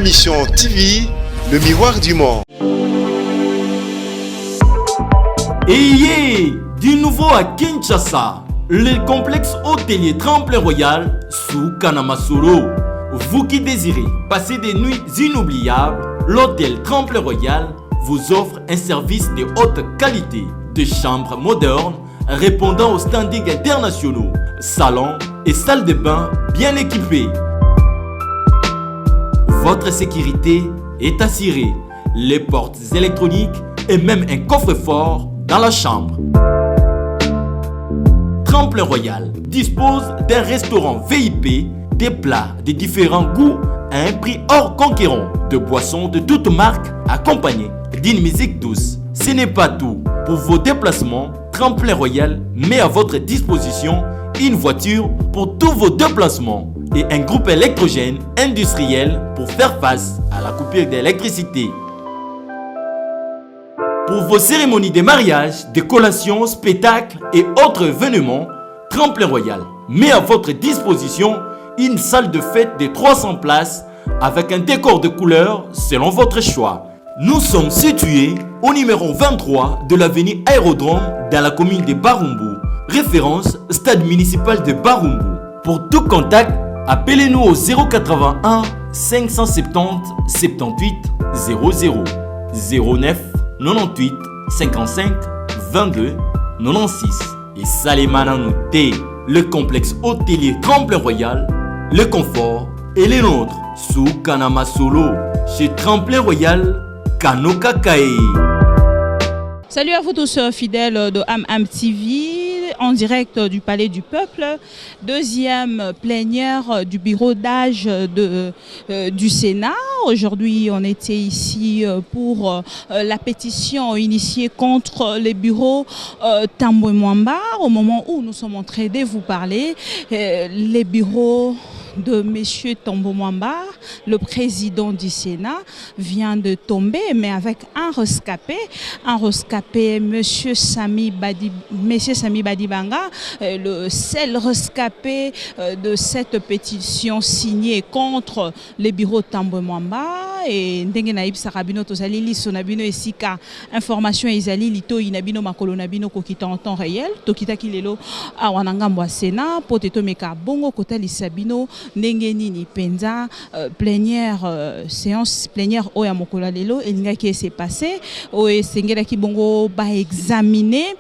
émission TV, le miroir du monde. Et du nouveau à Kinshasa, le complexe hôtelier Tremplin Royal sous Kanamasolo. Vous qui désirez passer des nuits inoubliables, l'hôtel Tremplin Royal vous offre un service de haute qualité, de chambres modernes répondant aux standings internationaux, salons et salles de bain bien équipées. Votre sécurité est assurée, les portes électroniques et même un coffre-fort dans la chambre. Tremplin Royal dispose d'un restaurant VIP, des plats de différents goûts à un prix hors conquérant, de boissons de toutes marques accompagnées d'une musique douce. Ce n'est pas tout. Pour vos déplacements, Tremplin Royal met à votre disposition une voiture pour tous vos déplacements et un groupe électrogène industriel pour faire face à la coupure d'électricité. Pour vos cérémonies de mariage, de collations, spectacles et autres événements, Tremplin Royal met à votre disposition une salle de fête de 300 places avec un décor de couleurs selon votre choix. Nous sommes situés au numéro 23 de l'avenue Aérodrome dans la commune de Barumbu, référence stade municipal de Barumbu. Pour tout contact, appelez-nous au 081 570 78 00 09 98 55 22 96 et Salimana Nouté, le complexe hôtelier Tremplin Royal, le confort et les nôtres sous Kanamasolo chez Tremplin Royal Kanoka Kae. Salut à vous tous fidèles de Am TV, en direct du Palais du Peuple, deuxième plénière du bureau d'âge du Sénat. Aujourd'hui, on était ici pour la pétition initiée contre les bureaux Tambwe Mwamba. Au moment où nous sommes en train de vous parler, les bureaux de M. Tambwe Mwamba, le président du Sénat, vient de tomber, mais avec un rescapé, M. Sami Badibanga, le seul rescapé de cette pétition signée contre les bureaux Tambwe Mwamba. Et ndenge na ibisa rabino tozali liso na bino esika information ezali lito inabino makolo na bino kokita en temps réel tokita kilelo awana ngambo ya Sénat poteto meka bongo kota lisabino ndenge nini penza plénière séance plénière oya mokola lelo elinga qui s'est passé o esengela ki bongo ba examiner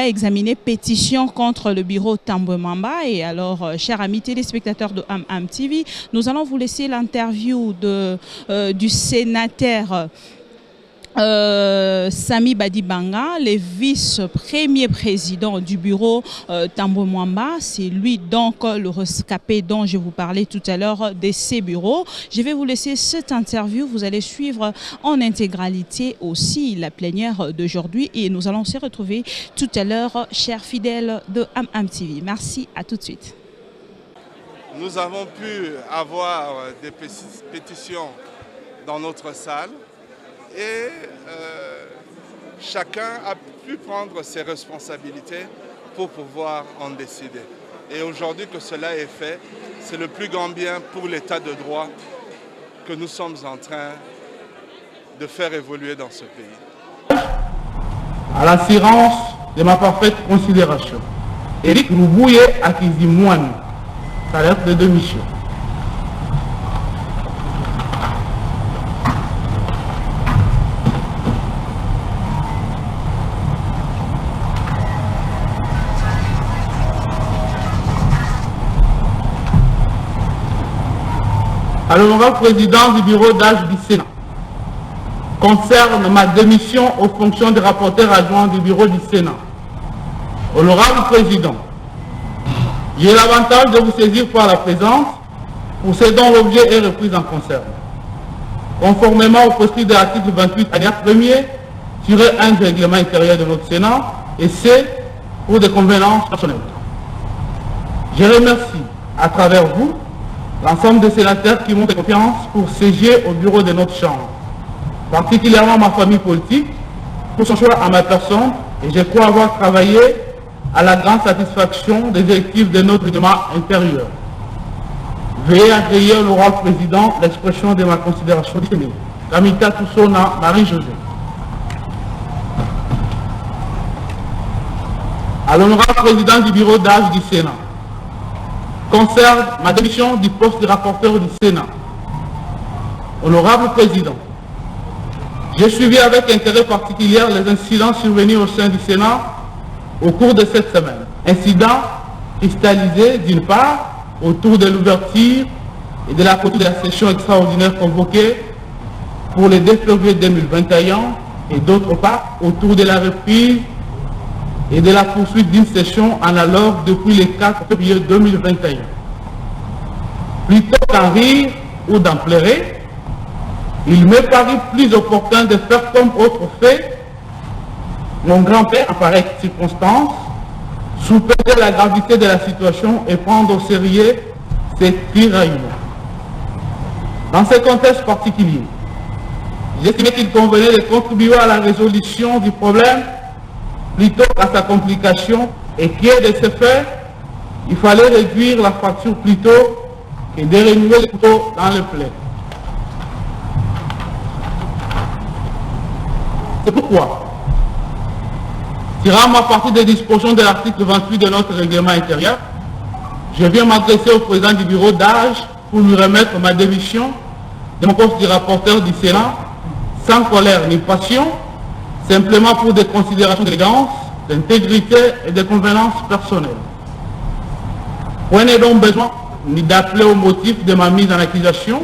examiner pétition contre le bureau Tambwe Mwamba. Et alors chers amis téléspectateurs de Am TV, nous allons vous laisser l'interview du sénateur Sami Badibanga, le vice-premier président du bureau Tambwe Mwamba. C'est lui donc le rescapé dont je vous parlais tout à l'heure de ces bureaux. Je vais vous laisser cette interview. Vous allez suivre en intégralité aussi la plénière d'aujourd'hui et nous allons se retrouver tout à l'heure, chers fidèles de Am TV. Merci, à tout de suite. Nous avons pu avoir des pétitions dans notre salle et chacun a pu prendre ses responsabilités pour pouvoir en décider. Et aujourd'hui que cela est fait, c'est le plus grand bien pour l'état de droit que nous sommes en train de faire évoluer dans ce pays. À l'assurance de ma parfaite considération, Éric Roubouye Akizimouane, salaire de démission. À l'honorable président du bureau d'âge du Sénat, concerne ma démission aux fonctions de rapporteur adjoint du bureau du Sénat. Honorable président, j'ai l'avantage de vous saisir par la présence pour ce dont l'objet est repris en concerne. Conformément au prescrit de l'article 28 alinéa 1er, tiré 1 du règlement intérieur de notre Sénat, et c'est pour des convenances personnelles. Je remercie à travers vous l'ensemble des sénateurs qui m'ont fait confiance pour siéger au bureau de notre Chambre, particulièrement ma famille politique, pour son choix à ma personne, et je crois avoir travaillé à la grande satisfaction des directives de notre règlement intérieur. Veuillez agréer, honorable président, l'expression de ma considération du Sénat. Kamita Toussona Marie-Josée. À l'honorable président du bureau d'âge du Sénat, concerne ma démission du poste de rapporteur du Sénat. Honorable président, j'ai suivi avec intérêt particulier les incidents survenus au sein du Sénat au cours de cette semaine. Incidents cristallisés d'une part autour de l'ouverture et de la clôture de la session extraordinaire convoquée pour le 2 février 2021 et d'autre part autour de la reprise et de la poursuite d'une session analogue depuis le 4 février 2021. Plutôt qu'en rire ou d'en pleurer, il me paraît plus opportun de faire comme autre fait mon grand-père en pareille circonstance, sous-peser la gravité de la situation et prendre au sérieux ces tiraillements. Dans ce contexte particulier, j'estimais qu'il convenait de contribuer à la résolution du problème plutôt qu'à sa complication et qui est de ce fait, il fallait réduire la fracture plutôt que de renouer le couteau dans le plaid. C'est pourquoi, tirant ma partie des dispositions de l'article 28 de notre règlement intérieur, je viens m'adresser au président du bureau d'âge pour lui remettre ma démission de mon poste de rapporteur du Sénat, sans colère ni passion, simplement pour des considérations d'élégance, d'intégrité et de convenance personnelle. Prenez donc besoin ni d'appeler au motif de ma mise en accusation,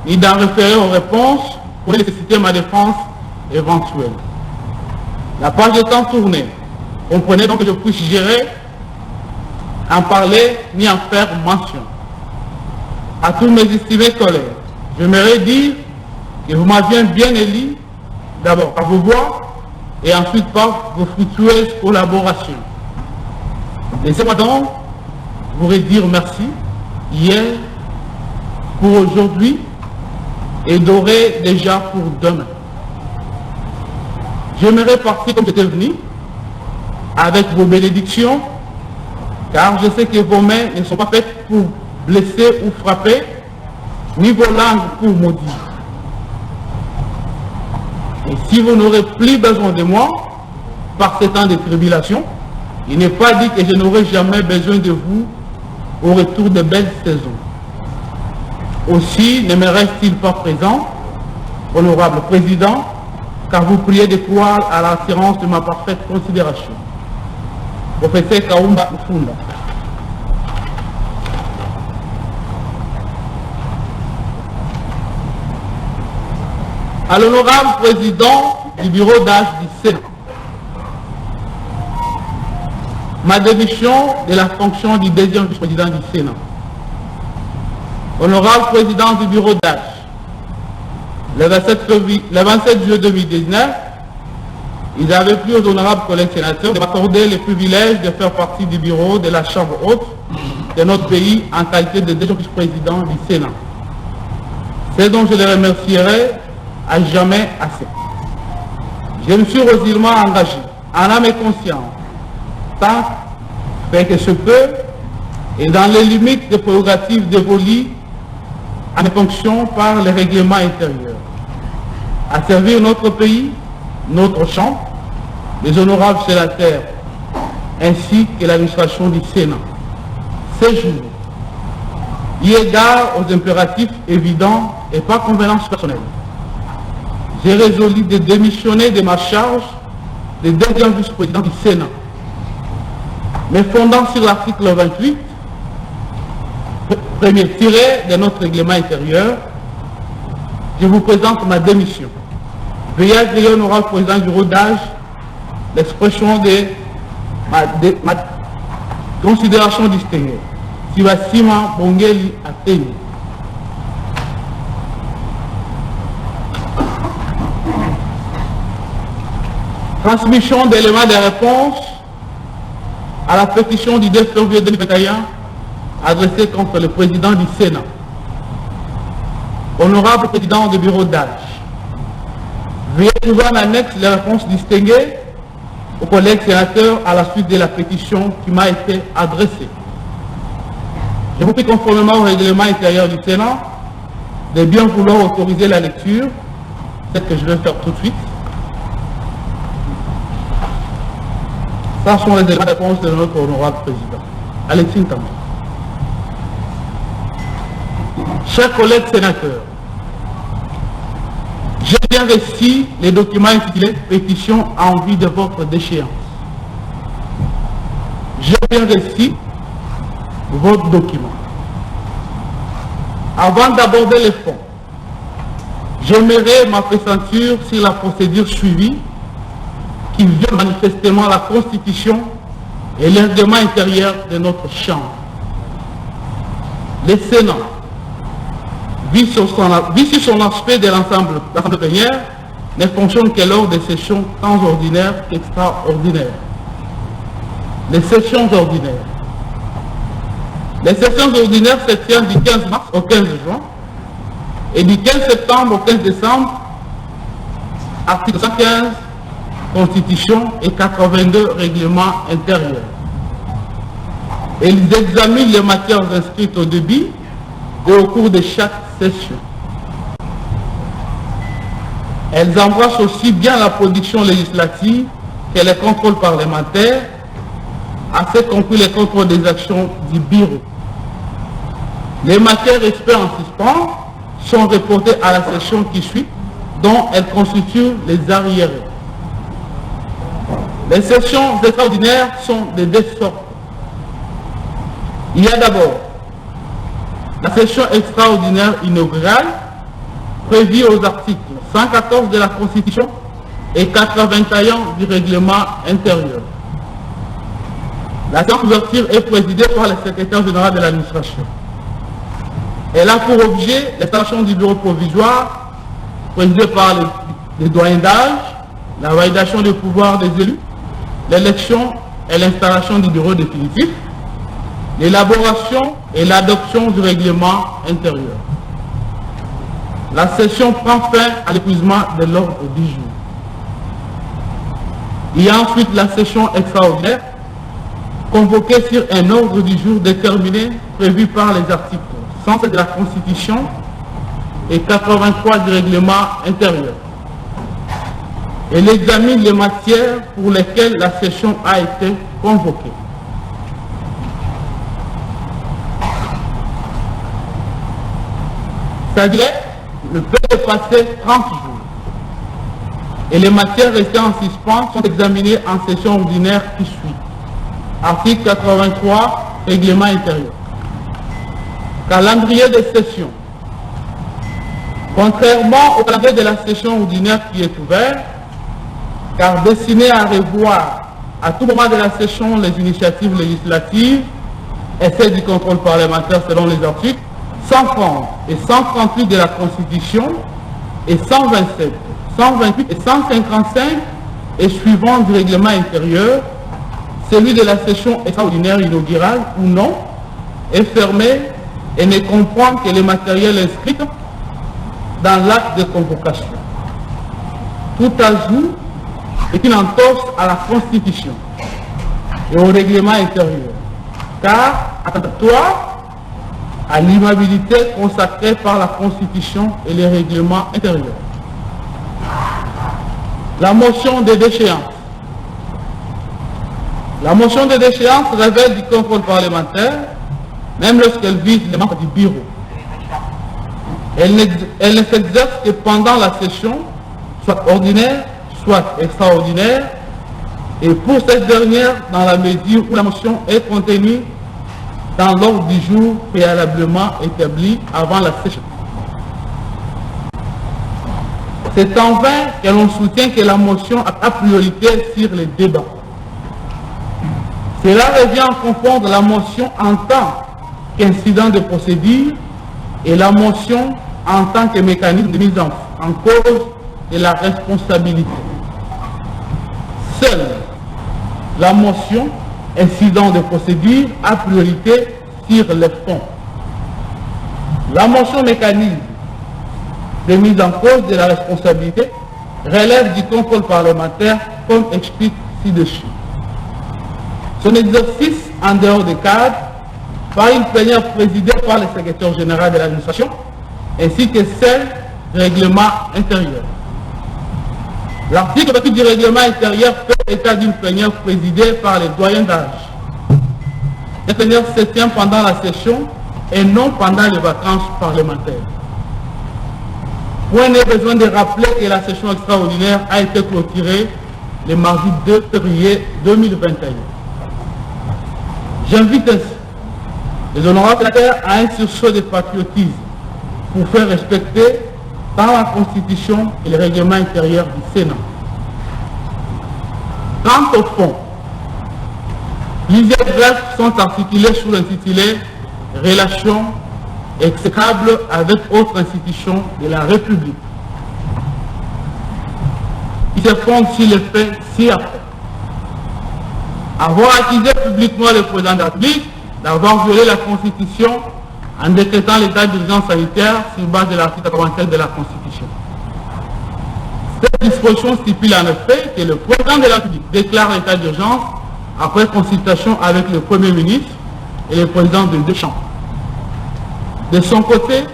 ni d'en référer aux réponses pour nécessiter ma défense éventuelle. La page de temps tournée, comprenez donc que je puisse gérer, en parler, ni en faire mention. À tous mes estimés collègues, j'aimerais dire que vous m'aviez bien élu, d'abord par vos voix, et ensuite par vos fructueuses collaborations. Laissez-moi donc vous redire merci, hier, pour aujourd'hui, et d'ores déjà pour demain. J'aimerais partir comme j'étais venu, avec vos bénédictions, car je sais que vos mains ne sont pas faites pour blesser ou frapper, ni vos langues pour maudire. Et si vous n'aurez plus besoin de moi, par ces temps de tribulation, il n'est pas dit que je n'aurai jamais besoin de vous au retour de belles saisons. Aussi ne me reste-t-il pas présent, honorable président, car vous priez de croire à l'assurance de ma parfaite considération. Professeur Kaumba Funda. À l'honorable président du bureau d'âge du Sénat, ma démission de la fonction du deuxième vice-président du Sénat. Honorable président du bureau d'âge, le 27 juillet 2019, ils avaient pris aux honorables collègues sénateurs de m'accorder le privilège de faire partie du bureau de la Chambre haute de notre pays en qualité de deuxième vice-président du Sénat. C'est dont je les remercierai à jamais assez. Je me suis résolument engagé, en âme et conscience, tant fait que ce peut, et dans les limites des prérogatives dévolues à mes fonctions par les règlements intérieurs, à servir notre pays, notre chambre, les honorables sénateurs, ainsi que l'administration du Sénat. Ces jours, y égard aux impératifs évidents et par convenance personnelle, j'ai résolu de démissionner de ma charge de deuxième vice-président du Sénat. Mais fondant sur l'article 28, premier tiré de notre règlement intérieur, je vous présente ma démission. Veuillez agréer, honorable président du bureau d'âge, l'expression de ma considération distinguée. Sivasima Bongeli Ateni. Transmission d'éléments de réponse à la pétition du 2 février 2021 adressée contre le président du Sénat. Honorable président du bureau d'âge, veuillez trouver en annexe les réponses distinguées aux collègues sénateurs à la suite de la pétition qui m'a été adressée. Je vous prie conformément au règlement intérieur du Sénat de bien vouloir autoriser la lecture, c'est que je vais faire tout de suite. Ça sont les réponses de notre honorable président. Alexis Ntambo. Chers collègues sénateurs, j'ai bien reçu les documents intitulés « Pétition en vue de votre déchéance ». J'ai bien reçu votre document. Avant d'aborder les fonds, j'aimerais m'appesantir sur la procédure suivie qui viole manifestement la Constitution et le règlement intérieur de notre Chambre. Le Sénat, vu sur son aspect de l'ensemble plénière, ne fonctionne que lors des sessions tant ordinaires qu'extraordinaires. Les sessions ordinaires. Les sessions ordinaires se tiennent du 15 mars au 15 juin et du 15 septembre au 15 décembre, article 115, Constitution et 82 règlements intérieurs. Ils examinent les matières inscrites au début et au cours de chaque session. Elles embrassent aussi bien la production législative que les contrôles parlementaires, assez compris les contrôles des actions du bureau. Les matières restées en suspens sont reportées à la session qui suit, dont elles constituent les arriérés. Les sessions extraordinaires sont de deux sortes. Il y a d'abord la session extraordinaire inaugurale, prévue aux articles 114 de la Constitution et 81 du règlement intérieur. La séance d'ouverture est présidée par le secrétaire général de l'administration. Elle a pour objet l'installation du bureau provisoire, présidé par les doyens d'âge, la validation des pouvoirs des élus, l'élection et l'installation du bureau définitif, l'élaboration et l'adoption du règlement intérieur. La session prend fin à l'épuisement de l'ordre du jour. Il y a ensuite la session extraordinaire, convoquée sur un ordre du jour déterminé, prévu par les articles 107 de la Constitution et 83 du règlement intérieur. Elle examine les matières pour lesquelles la session a été convoquée. C'est-à-dire, ne peut dépasser 30 jours. Et les matières restées en suspens sont examinées en session ordinaire qui suit. Article 83, règlement intérieur. Calendrier de session. Contrairement au calendrier de la session ordinaire qui est ouvert, car destiné à revoir à tout moment de la session les initiatives législatives et celles du contrôle parlementaire selon les articles 130 et 138 de la Constitution et 127, 128 et 155 et suivant du règlement intérieur, celui de la session extraordinaire inaugurale ou non est fermé et ne comprend que les matériels inscrits dans l'acte de convocation. Tout ajout est une entorse à la Constitution et au règlement intérieur, car attentatoire à l'immobilité consacrée par la Constitution et les règlements intérieurs. La motion de déchéance. La motion de déchéance révèle du contrôle parlementaire, même lorsqu'elle vise les membres du bureau. Elle ne s'exerce que pendant la session, soit ordinaire, soit extraordinaire, et pour cette dernière, dans la mesure où la motion est contenue dans l'ordre du jour préalablement établi avant la session. C'est en vain que l'on soutient que la motion a priorité sur les débats. Cela revient à confondre la motion en tant qu'incident de procédure et la motion en tant que mécanisme de mise en cause de la responsabilité. Seule la motion incident de procédure a priorité sur les fonds. La motion mécanisme de mise en cause de la responsabilité relève du contrôle parlementaire comme explique ci-dessus. Son exercice en dehors des cadres par une plénière présidée par le secrétaire général de l'administration, ainsi que celle du règlement intérieur. L'article 28 du règlement intérieur fait état d'une plénière présidée par les doyens d'âge. La plénière se tient pendant la session et non pendant les vacances parlementaires. Point n'est besoin de rappeler que la session extraordinaire a été clôturée le mardi 2 février 2021. J'invite ainsi les honorables sénateurs à un sursaut de patriotisme pour faire respecter tant la Constitution et le règlement intérieur du Sénat. Quant au fond, plusieurs greffes sont articulées sous l'intitulé « Relations exécrables avec autres institutions de la République ». Ils se fondent sur les faits ci-après. Avoir accusé publiquement le président de la République d'avoir violé la Constitution en décrétant l'état d'urgence sanitaire sur base de l'article 87 de la Constitution. Cette disposition stipule en effet que le président de la République déclare l'état d'urgence après consultation avec le Premier ministre et le président de deux chambres. De son côté,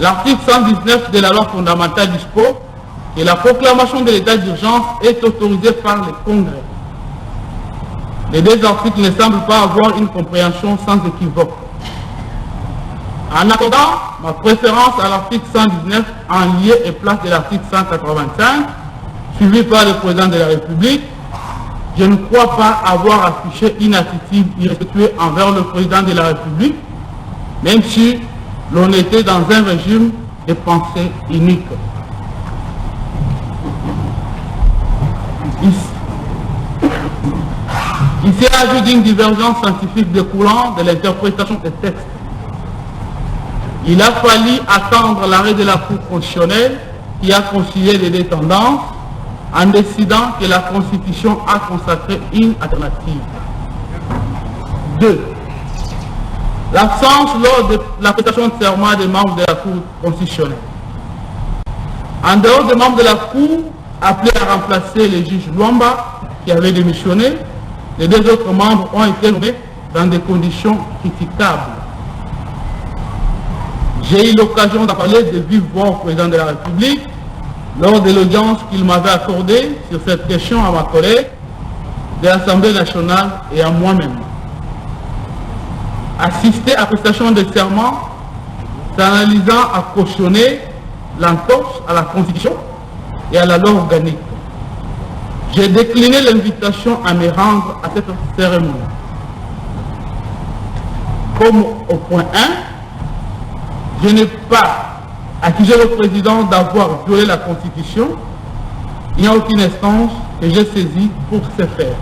l'article 119 de la loi fondamentale dispose que la proclamation de l'état d'urgence est autorisée par le Congrès. Les deux articles ne semblent pas avoir une compréhension sans équivoque. En attendant, ma préférence à l'article 119 en lieu et place de l'article 185, suivi par le président de la République, je ne crois pas avoir affiché une attitude irrespectueuse envers le président de la République, même si l'on était dans un régime de pensée unique. Il s'agit d'une divergence scientifique découlant de l'interprétation des textes. Il a fallu attendre l'arrêt de la Cour constitutionnelle qui a concilié les deux tendances en décidant que la Constitution a consacré une alternative. 2. L'absence lors de la prestation de serment des membres de la Cour constitutionnelle. En dehors des membres de la Cour appelés à remplacer le juge Luamba qui avait démissionné, les deux autres membres ont été nommés dans des conditions critiquables. J'ai eu l'occasion d'en parler de vive voix au président de la République lors de l'audience qu'il m'avait accordée sur cette question à ma collègue de l'Assemblée nationale et à moi-même. Assister à la prestation de serment, s'analysant à cautionner l'entorse à la Constitution et à la loi organique. J'ai décliné l'invitation à me rendre à cette cérémonie. Comme au point 1, je n'ai pas accusé le président d'avoir violé la Constitution. Il n'y a aucune instance que j'ai saisie pour ce faire.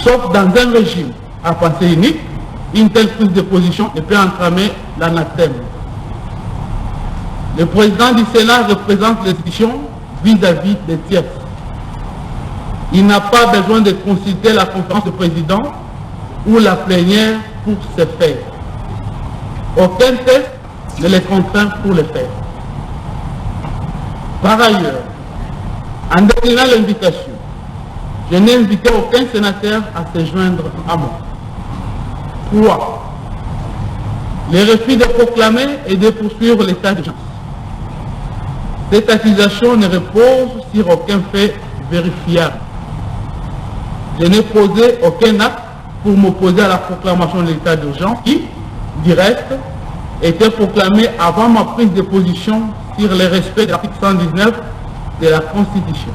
Sauf dans un régime à pensée unique, une telle prise de position ne peut entramer l'anathème. Le président du Sénat représente l'institution vis-à-vis des tiers. Il n'a pas besoin de consulter la conférence de présidents ou la plénière pour se faire. Aucun texte ne les contraint pour le faire. Par ailleurs, en déclinant l'invitation, je n'ai invité aucun sénateur à se joindre à moi. 3. Le refus de proclamer et de poursuivre l'état d'urgence. Cette accusation ne repose sur aucun fait vérifiable. Je n'ai posé aucun acte pour m'opposer à la proclamation de l'état d'urgence qui, direct, était proclamée avant ma prise de position sur le respect de l'article 119 de la Constitution.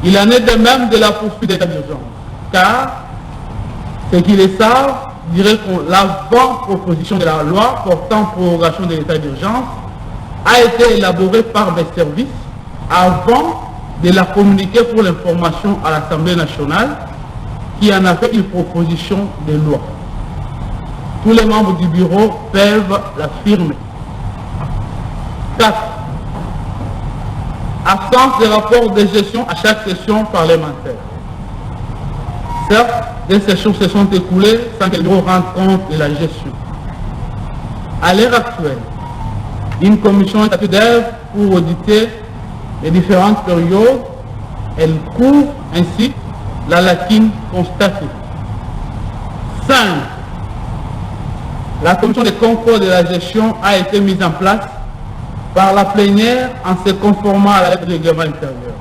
Il en est de même de la poursuite de l'état d'urgence, car ceux qui le savent diraient que l'avant-proposition de la loi portant prorogation de l'état d'urgence a été élaborée par mes services avant de la communiquer pour l'information à l'Assemblée nationale qui en a fait une proposition de loi. Tous les membres du bureau peuvent l'affirmer. 4. Absence de rapport de gestion à chaque session parlementaire. Certes, des sessions se sont écoulées sans que le bureau rende compte de la gestion. À l'heure actuelle, une commission est d'œuvre pour auditer les différentes périodes. Elle couvre ainsi la lacune constatée. 5. La commission des concours de la gestion a été mise en place par la plénière en se conformant à la règlement intérieur.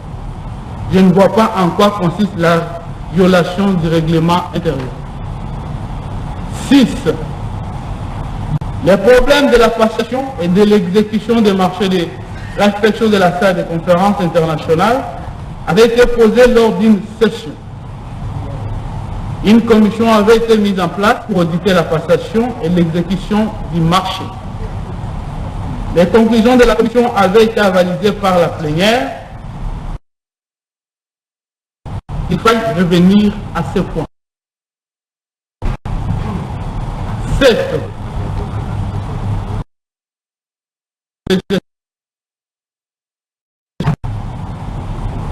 Je ne vois pas en quoi consiste la violation du règlement intérieur. 6. Les problèmes de la passation et de l'exécution des marchés de l'inspection de la salle de conférence internationale avaient été posés lors d'une session. Une commission avait été mise en place pour auditer la passation et l'exécution du marché. Les conclusions de la commission avaient été validées par la plénière. Il faut revenir à ce point. 7.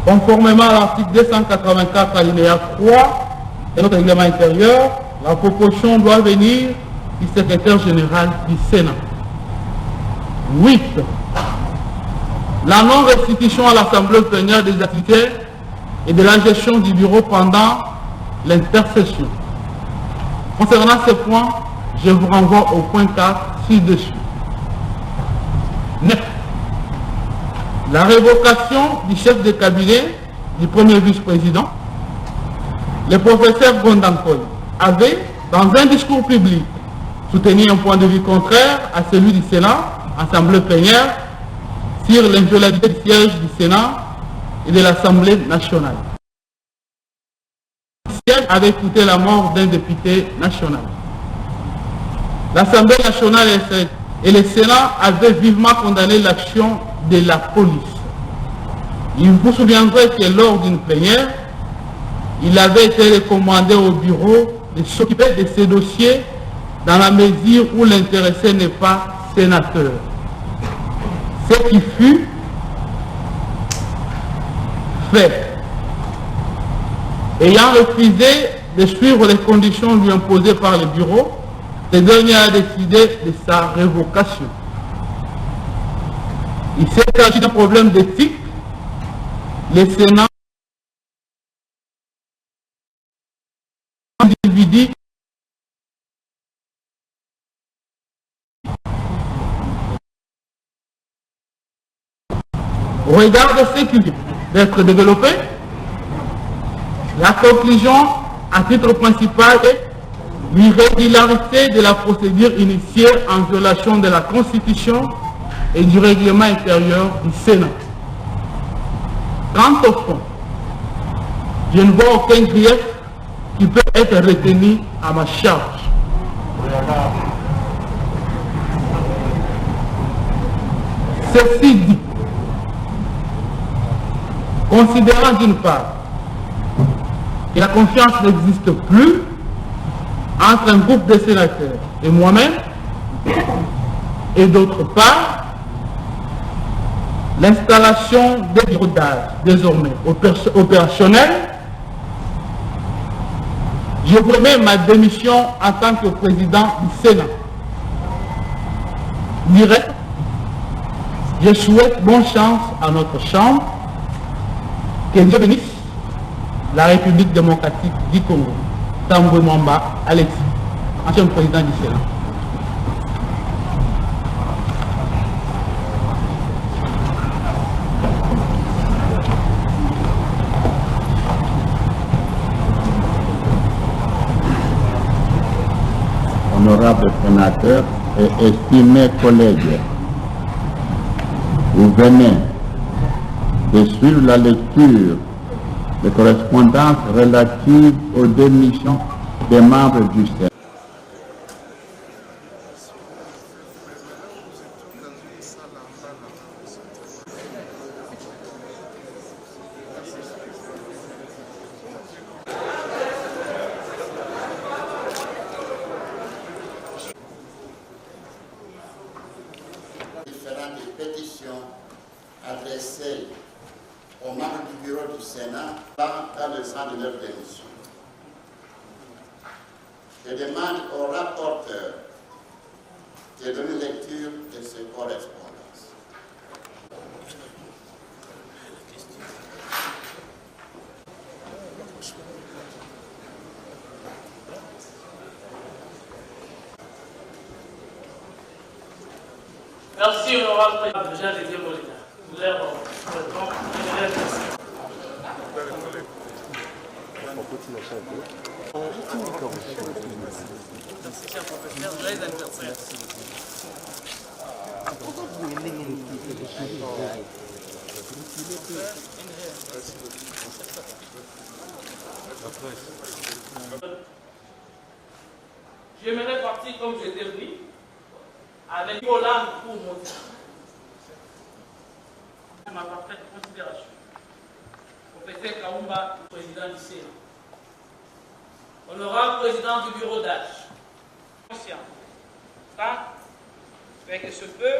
Conformément à l'article 284 alinéa 3 de notre règlement intérieur, la proposition doit venir du secrétaire général du Sénat. 8. La non-restitution à l'Assemblée plénière des activités et de la gestion du bureau pendant l'intercession. Concernant ce point, je vous renvoie au point 4 ci-dessus. 9. La révocation du chef de cabinet du premier vice-président, le professeur Gondankoy avait, dans un discours public, soutenu un point de vue contraire à celui du Sénat, Assemblée plénière, sur l'inviolabilité du siège du Sénat et de l'Assemblée nationale. Le siège avait coûté la mort d'un député national. L'Assemblée nationale et le Sénat avaient vivement condamné l'action de la police. Il vous souviendrez que lors d'une plénière, il avait été recommandé au bureau de s'occuper de ces dossiers dans la mesure où l'intéressé n'est pas sénateur. Ce qui fut fait. Ayant refusé de suivre les conditions lui imposées par le bureau, le dernier a décidé de sa révocation. Il s'est agi d'un problème d'éthique. Le Sénat individu au regard de ce qui vient d'être développé, la conclusion à titre principal est l'irrégularité de la procédure initiée en violation de la Constitution et du règlement intérieur du Sénat. Quant au fond, je ne vois aucun grief qui peut être retenu à ma charge. Ceci dit, considérant d'une part que la confiance n'existe plus entre un groupe de sénateurs et moi-même, et d'autre part, l'installation des bureaux d'âge désormais opérationnels, je remets ma démission en tant que président du Sénat. Direct, je souhaite bonne chance à notre Chambre. Que Dieu bénisse la République démocratique du Congo. Tambwe Mwamba Alexis, ancien président du Sénat. Honorables sénateurs et estimés collègues, vous venez de suivre la lecture des correspondances relatives aux démissions des membres du Sénat. Différentes pétitions adressées aux membres du bureau du Sénat dans le sens de leur démission. Je demande au rapporteur de donner lecture de ces correspondances. Merci, honorable président Jean-Dédier Molina. Vous êtes J'aimerais partir comme j'étais venu, avec Hollande pour monter. Ma parfaite considération. Professeur Kaoumba, président du Sénat. Honorable président du bureau d'âge. Conscient. Fait que ce peut,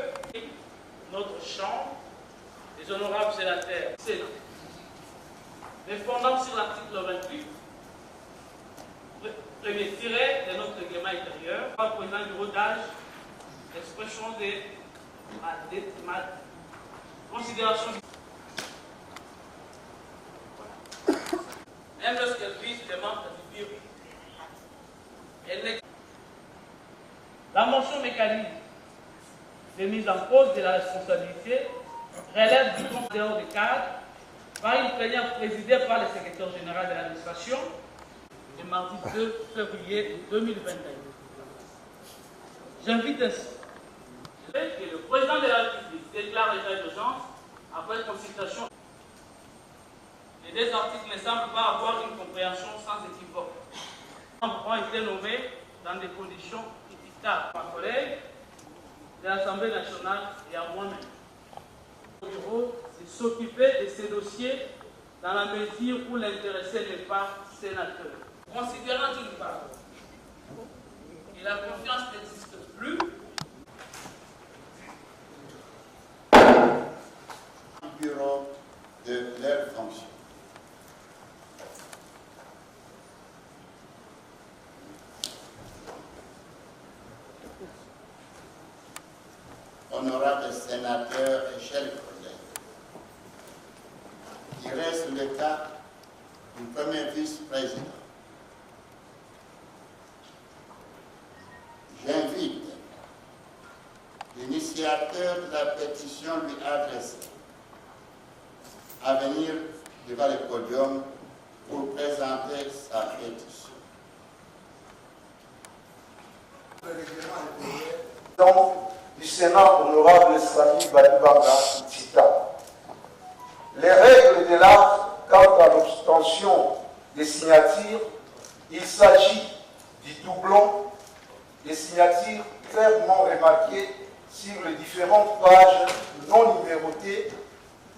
notre chambre, les honorables sénateurs, Sénat. Mais fondant sur l'article 28, premier tiré de notre règlement intérieur, par le président du bureau d'âge, l'expression de ma considération. Même lorsqu'elle vise les membres du bureau, la mention mécanique de mise en cause de la responsabilité relève du conseil de cadre par une plénière présidée par le secrétaire général de l'administration le mardi 2 février 2021. J'invite ainsi que le président de la République déclare l'état d'urgence après consultation. Les deux articles ne semblent pas avoir une compréhension sans équivoque. Les membres ont été nommés dans des conditions équitables par mes collègues de l'Assemblée nationale et à moi-même. Le bureau, c'est s'occuper de ces dossiers dans la mesure où l'intéressé n'est pas sénateur. Considérant d'une part que la confiance n'existe plus, du bureau de leurs fonctions. Honorables sénateurs et chers collègues, il reste le cas du premier vice-président. J'invite l'initiateur de la pétition lui adressée à venir devant le podium pour présenter sa pétition. Du Sénat, honorable Sami Badibanga Tita. Les règles de l'art quant à l'obtention des signatures, il s'agit du doublon des signatures clairement remarquées sur les différentes pages non numérotées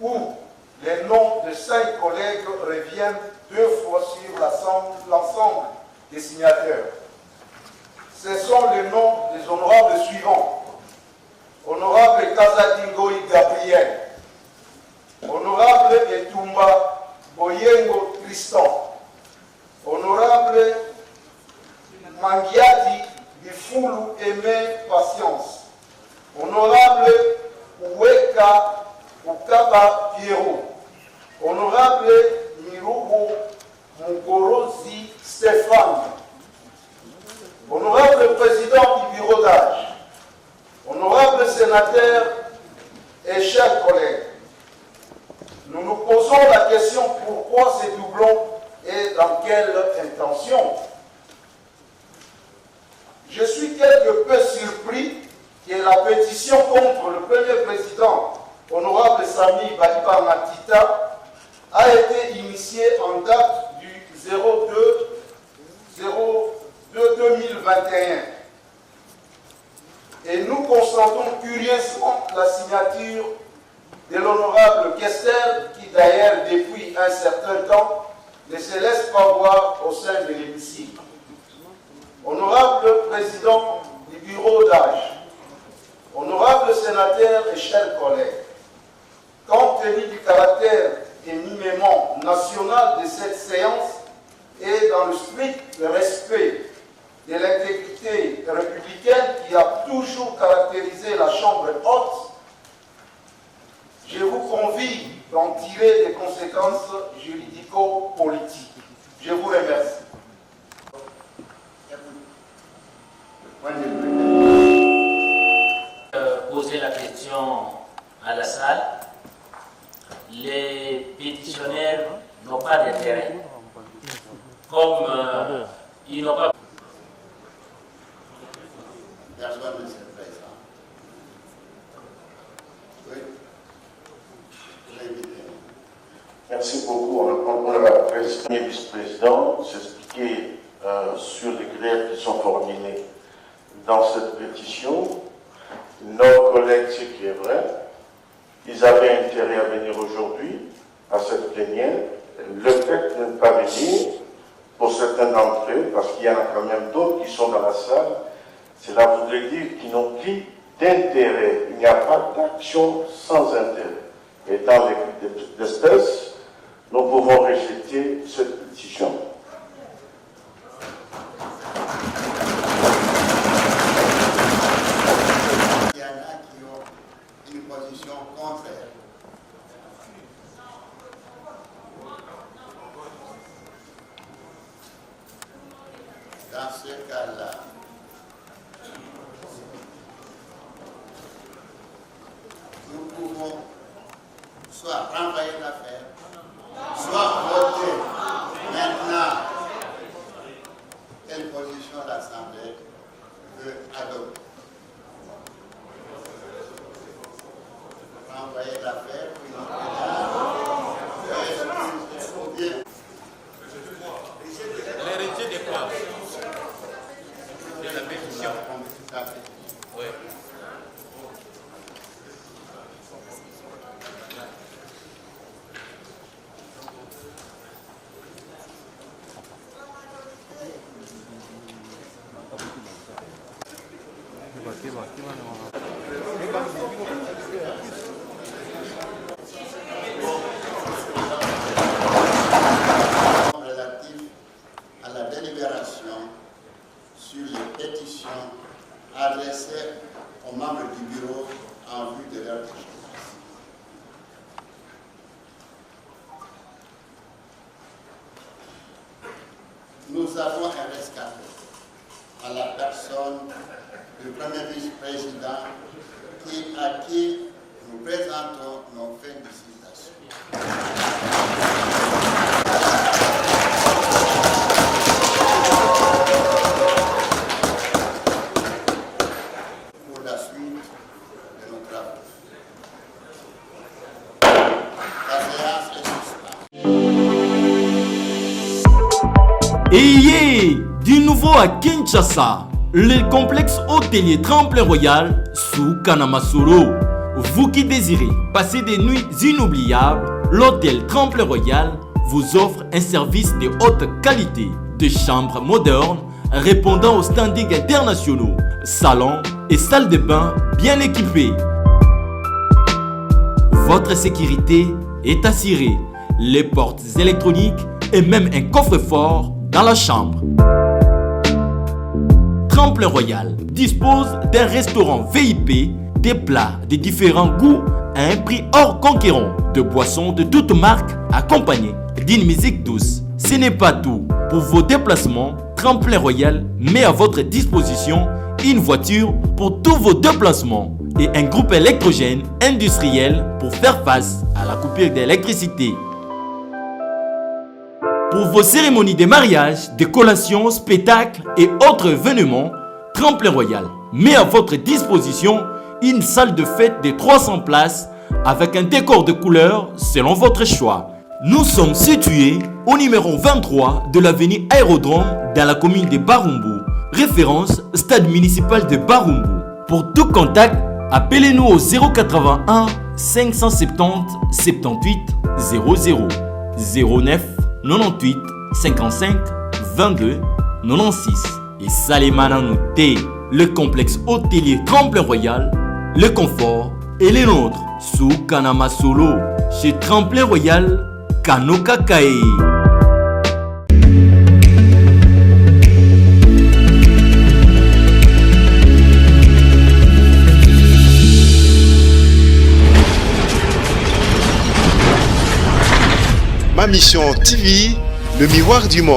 où les noms de 5 collègues reviennent 2 fois sur l'ensemble des signataires. Ce sont les noms des honorables suivants. Honorable Kazadingoï Gabriel, Honorable Etumba Boyengo Tristan, Honorable Mangiati Bifulu Aimé Patience, Honorable Oueka Ukaba Pierrot, Honorable Mirubo Mugorozi Stéphane, Honorable Président du bureau d'âge, Honorables sénateurs et chers collègues, nous nous posons la question pourquoi ces doublons et dans quelle intention. Je suis quelque peu surpris que la pétition contre le premier président, honorable Sami Badibanga Tita, a été initiée en date du 02/2021. Et nous constatons curieusement la signature de l'honorable Kester, qui d'ailleurs depuis un certain temps ne se laisse pas voir au sein de l'hémicycle. Honorable président du bureau d'âge, honorables sénateurs et chers collègues, compte tenu du caractère éminemment national de cette séance et dans le strict respect de l'intégrité républicaine qui a toujours caractérisé la Chambre haute, je vous convie d'en tirer des conséquences juridico-politiques. Je vous remercie. Poser la question. Merci beaucoup, honorable président et vice-président, s'expliquer sur les grèves qui sont formulées dans cette pétition. Nos collègues, ce qui est vrai, ils avaient intérêt à venir aujourd'hui à cette plénière. Le fait de ne pas venir, pour certains d'entre eux, parce qu'il y en a quand même d'autres qui sont dans la salle, cela voudrait dire qu'ils n'ont plus d'intérêt. Il n'y a pas d'action sans intérêt. Et dans l'espèce, nous pouvons rejeter cette pétition. Il y en a qui ont une position contraire. Dans ce cas-là, nous pouvons soit renvoyer l'affaire, soit voter maintenant quelle position l'Assemblée veut adopter. Renvoyer l'affaire, puis nous bien. Les rejet des quoi de la pétition. Oui. Relatif à la délibération sur les pétitions adressées aux membres du bureau en vue de leur échange. Nous avons un rescapé à la personne du premier vice-président à qui nous présentons nos félicitations. Pour la suite de nos travaux. La séance est suspendue. Ayez du nouveau à Kinshasa, le complexe hôtelier Tremplin Royal sous Kanamasolo. Vous qui désirez passer des nuits inoubliables, l'hôtel Tremplin Royal vous offre un service de haute qualité, de chambres modernes répondant aux standards internationaux, salons et salles de bain bien équipées. Votre sécurité est assurée, les portes électroniques et même un coffre-fort dans la chambre. Tremplin Royal dispose d'un restaurant VIP, des plats de différents goûts à un prix hors concurrent, de boissons de toutes marques accompagnées d'une musique douce. Ce n'est pas tout. Pour vos déplacements, Tremplin Royal met à votre disposition une voiture pour tous vos déplacements et un groupe électrogène industriel pour faire face à la coupure d'électricité. Pour vos cérémonies de mariage, de collations, spectacles et autres événements, Tremplin Royal met à votre disposition une salle de fête de 300 places avec un décor de couleurs selon votre choix. Nous sommes situés au numéro 23 de l'avenue Aérodrome dans la commune de Barumbu, référence stade municipal de Barumbu. Pour tout contact, appelez-nous au 081 570 78 00 09 98 55 22 96 et Salimana Nouté, le complexe hôtelier Tremplin Royal, le confort et les nôtres sous Kanamasolo chez Tremplin Royal Kanokakae. Ma mission TV, le miroir du monde.